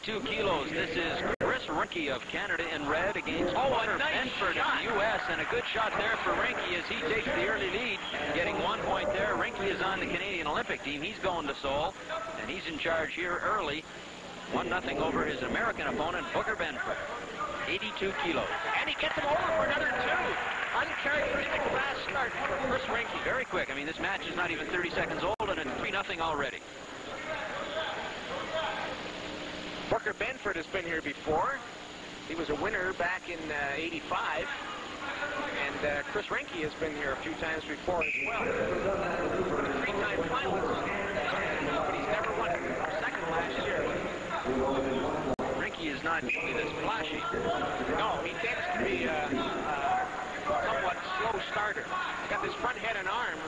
82 kilos. This is Chris Rinke of Canada in red against Benford of the U.S. And a good shot there for Rinke as he takes the early lead, getting 1 point there. Rinke is on the Canadian Olympic team. He's going to Seoul, and he's in charge here early. 1-0 over his American opponent, Booker Benford. 82 kilos. And he gets him over for another 2. Uncharacteristic fast start for Chris Rinke. Very quick. I mean, this match is not even 30 seconds old, and it's 3-0 already. Booker Benford has been here before. He was a winner back in '85. And Chris Rinke has been here a few times before as well. 3-time finalist. But he's never won. Second last year. Rinke is not usually this flashy. No, he tends to be a somewhat slow starter. He's got this front head and arm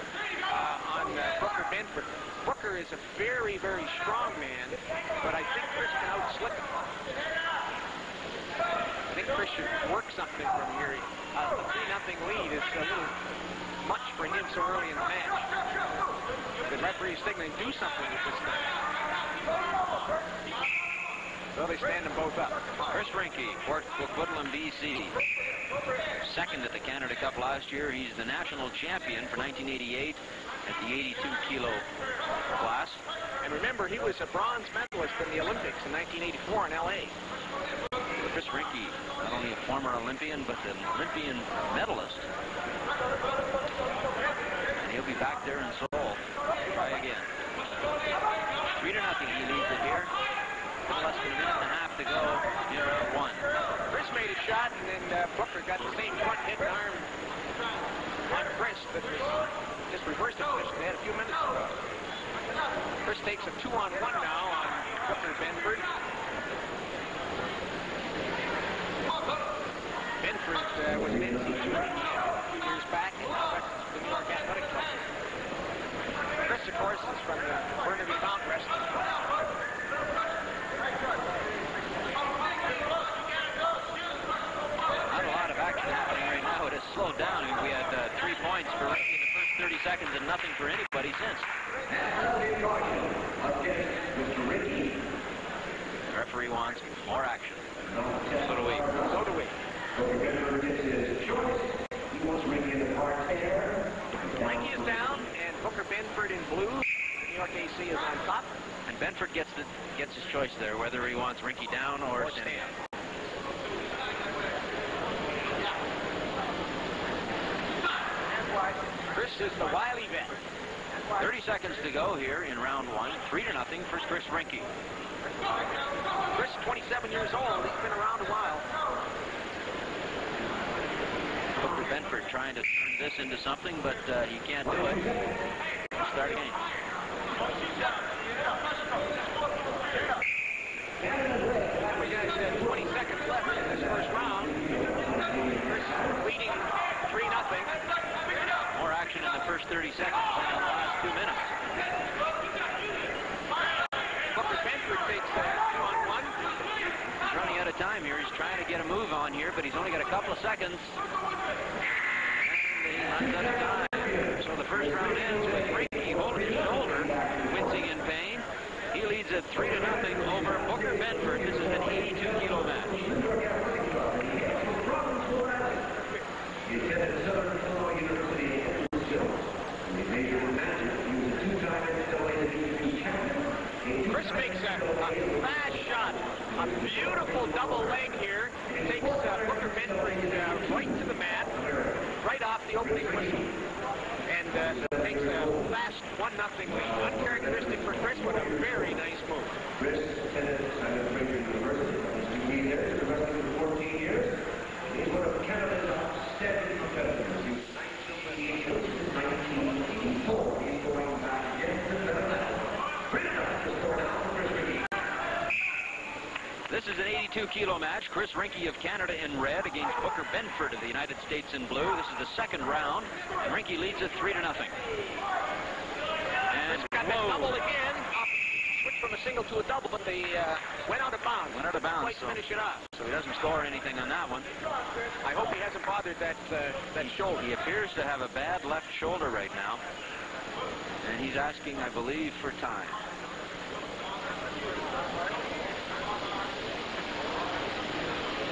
on Booker Benford. Booker is a very, very strong man, but I think Chris can outslick him. I think Chris should work something from here. A 3-0 lead is a little much for him so early in the match. The referee's signaling do something with this thing. So they stand them both up. Chris Rinke, Fort Coquitlam, BC. Second at the Canada Cup last year. He's the national champion for 1988 at the 82-kilo class. And remember, he was a bronze medalist in the Olympics in 1984 in L.A. Chris Rinke, not only a former Olympian, but an Olympian medalist. And he'll be back there in Seoul. Try again. 3-0, he leads it here. Less than a minute and a half to go here at 1. Chris made a shot, and then Booker got the same front hit and arm on Chris that was just reversed the position they had a few minutes ago. Chris takes a 2-on-1 now on Booker Benford. Benford was an NCAA years back in the New York Athletic Club. Chris, of course, is from the Burnaby Mount Wrestling Club. Happening right now. It has slowed down. We had 3 points for Rinke in the first 30 seconds and nothing for anybody since. The referee wants more action. So do we. So do we. Rinke is down, and Booker Benford in blue. New York AC is on top. And Benford gets his choice there, whether he wants Rinke down or stand. Chris is the wily vet. 30 seconds to go here in round 1. 3-0 for Chris Rinke. Chris, 27 years old. He's been around a while. Booker Benford trying to turn this into something, but he can't do it. Start again. We got 20 seconds left in this first round. Chris leading 3-0. More action in the first 30 seconds than in the last 2 minutes. Booker Benford takes a 2-on-1. He's running out of time here. He's trying to get a move on here, but he's only got a couple of seconds. And he runs out of time. So the first round ends with Rinke holding his shoulder, wincing in pain. He leads at 3-0 over Booker Benford. This is an 82-kilo match. Chris makes a fast shot, a beautiful double leg here. Takes Booker Benford right to the mat, right off the opening whistle. And takes a fast 1-0 lead. Uncharacteristic for Chris, but a very nice move. Chris attended Rinke University. He's been there for the rest of 14 years. He's one of Canada's outstanding competitors. He was 1988 to 1984. He's going back again to the level. This is an 82-kilo match. Chris Rinke of Canada in red against Booker Benford of the United States in blue. This is the second round, and Rinke leads at 3-0. And got that double again. Switch from a single to a double, but they went out of bounds. Went out of bounds. So finish it off. So he doesn't score anything on that one. I hope he hasn't bothered that shoulder. He appears to have a bad left shoulder right now, and he's asking, I believe, for time.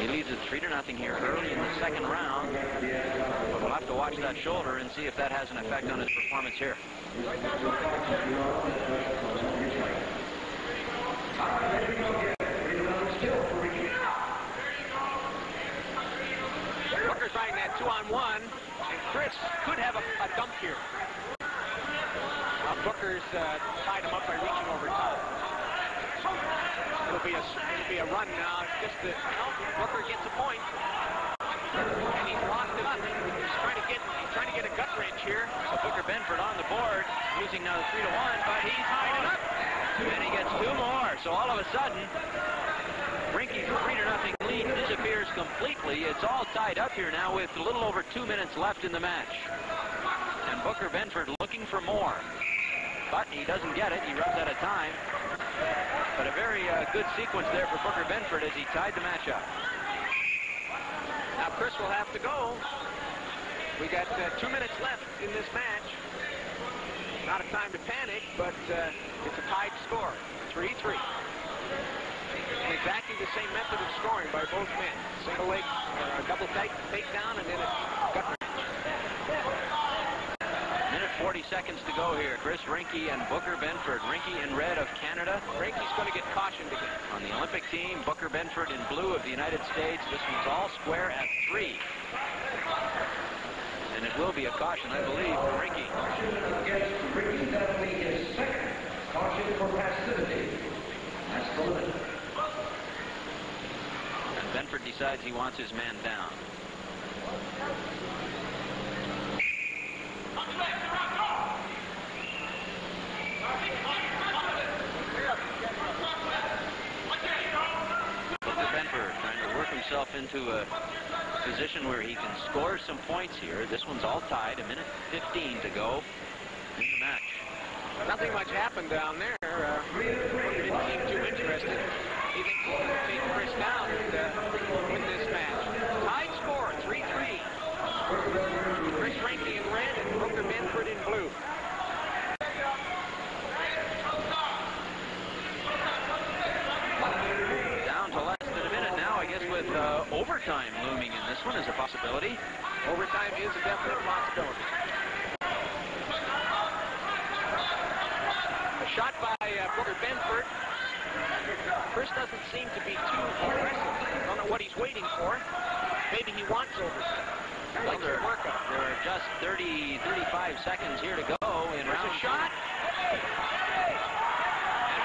He leads it 3-0 here early in the second round. But we'll have to watch that shoulder and see if that has an effect on his performance here. Booker trying that 2-on-1, and Chris could have a dump here. Booker's tied him up by reaching over top. It'll be a run now. Just Booker gets a point, and he's locked it up. He's trying to get a gut wrench here. So Booker Benford on the board, using now the 3-1, but he's tied it up. And he gets 2 more. So all of a sudden, Rinke's 3-0 lead disappears completely. It's all tied up here now with a little over 2 minutes left in the match. And Booker Benford looking for more. But he doesn't get it. He runs out of time. But a very good sequence there for Booker Benford as he tied the match up. Now Chris will have to go. We got 2 minutes left in this match. Not a time to panic, but it's a tied score. 3-3. And exactly the same method of scoring by both men. Single leg, double takedown, and then a gut wrench. 40 seconds to go here. Chris Rinke and Booker Benford. Rinke in red of Canada. Rinke's going to get cautioned again. On the Olympic team, Booker Benford in blue of the United States. This one's all square at 3. And it will be a caution, I believe, for Rinke. Against Rinke, that'll be his second caution for passivity. That's the limit. And Benford decides he wants his man down. Himself into a position where he can score some points here. This one's all tied. 1:15 to go in the match. Nothing much happened down there. Booker didn't seem too interested. He thinks he can take Chris down and win this match. Tied score, 3-3. Chris Rinke in red and Booker Benford in blue. With overtime looming in this one is a possibility. Overtime is a definite possibility. A shot by Booker Benford. Chris doesn't seem to be too aggressive. I don't know what he's waiting for. Maybe he wants overtime. Well, there are just 35 seconds here to go in round a shot. And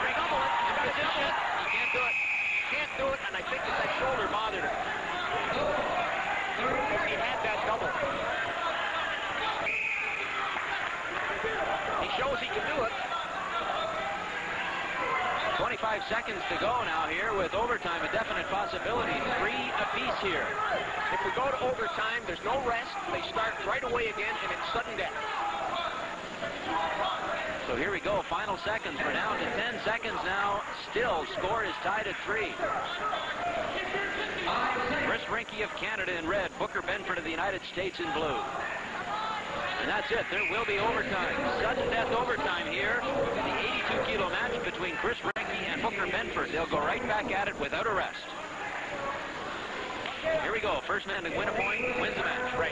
Rinke double it. He can't do it. Can't do it, and I think that shoulder bothered him. He had that double. He shows he can do it. 25 seconds to go now here with overtime, a definite possibility. 3 apiece here. If we go to overtime, there's no rest. They start right away again, and it's sudden death. So here we go, final seconds. We're down to 10 seconds now. Still, score is tied at 3. Chris Rinke of Canada in red, Booker Benford of the United States in blue. And that's it. There will be overtime. Sudden death overtime here in the 82-kilo match between Chris Rinke and Booker Benford. They'll go right back at it without a rest. Here we go. First man to win a point wins the match. Right.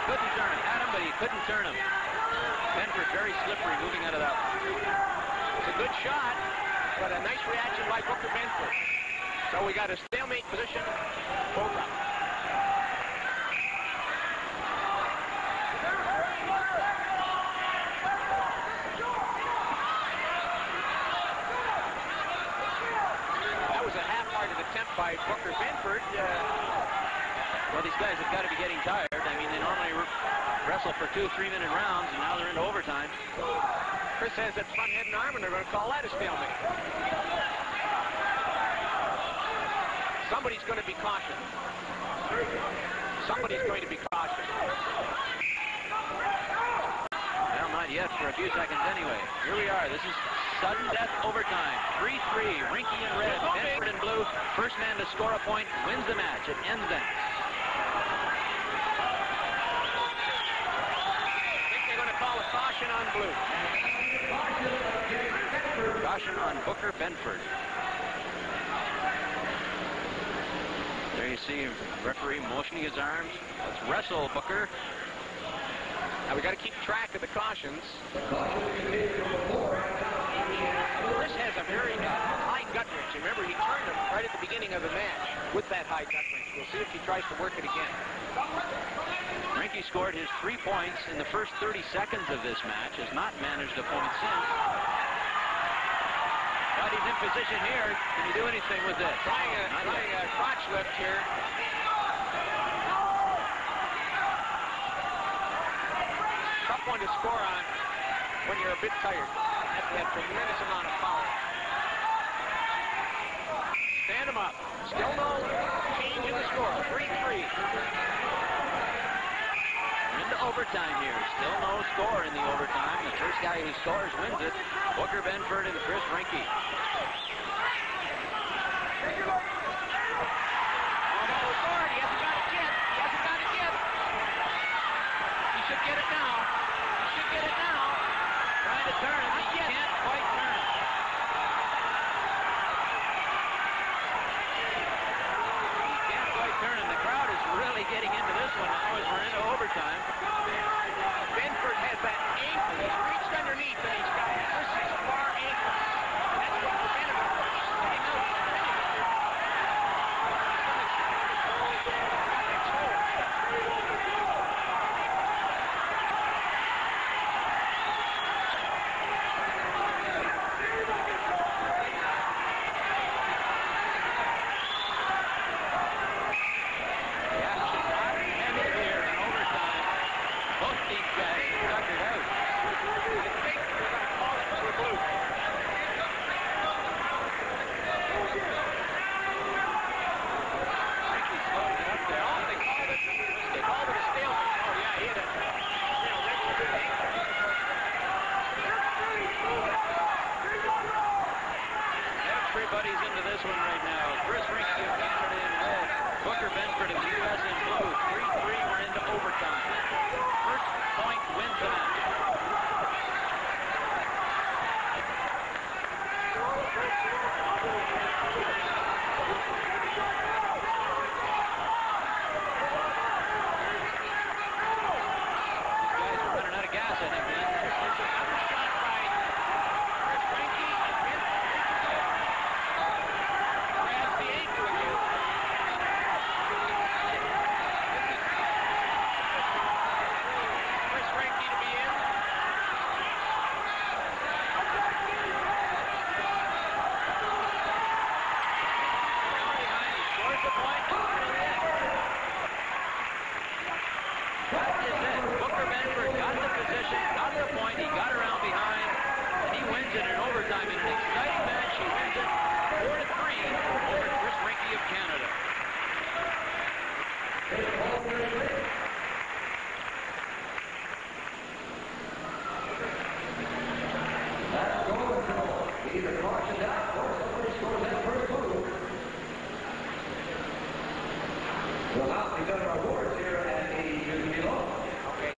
Couldn't turn him. Had him, but he couldn't turn him. Benford very slippery moving out of that one. It's a good shot, but a nice reaction by Booker Benford. So we got a stalemate position. Both up. That was a half-hearted attempt by Booker Benford. Well, these guys have got to be getting tired. I mean, they normally wrestle for 2-3-minute rounds, and now they're into overtime. Chris has that front head and arm, and they're going to call that a stalemate. Somebody's going to be cautioned. Somebody's going to be cautioned. Well, not yet for a few seconds anyway. Here we are. This is sudden death overtime. 3-3. Rinke in red, Benford in blue. First man to score a point wins the match. It ends then. Caution on blue. Caution on Booker Benford. There you see referee motioning his arms. Let's wrestle, Booker. Now we got to keep track of the cautions. Chris has a very high gut wrench. Remember, he turned him right at the beginning of the match with that high gut wrench. We'll see if he tries to work it again. Rinke scored his 3 points in the first 30 seconds of this match. Has not managed a point since. But he's in position here. Can he do anything with this? Trying a crotch lift here. Tough one to score on when you're a bit tired. That's a tremendous amount of power. Stand him up. Still no change in the score. 3-3. Into overtime here. Still no score in the overtime. The first guy who scores wins it. Booker Benford and Chris Rinke. Get it now. He should get it now. Trying to turn it. He can't quite turn it. He can't quite turn it. The crowd is really getting into this one now as we're into overtime. Benford has that ankle. He's reached underneath and he's got Chris's far ankle. And that's what prevented him from staying out. Everybody's into this one right now. Chris Rinke of Canada in red. Booker Benford of the U.S. in blue. 3-3, we're into overtime. First point wins the match. These guys are running out of gas, I think, man. There's another shot by Chris Rinke. Grabs the ankle again. Chris Rinke to be in. Scores the point. That is it. Booker Benford got the position, got the point, he got around behind, and he wins it in overtime in an exciting match. He wins it 4-3 over Chris Rinke of Canada. That's going to either caution out or somebody scores that first goal. Well, now we got our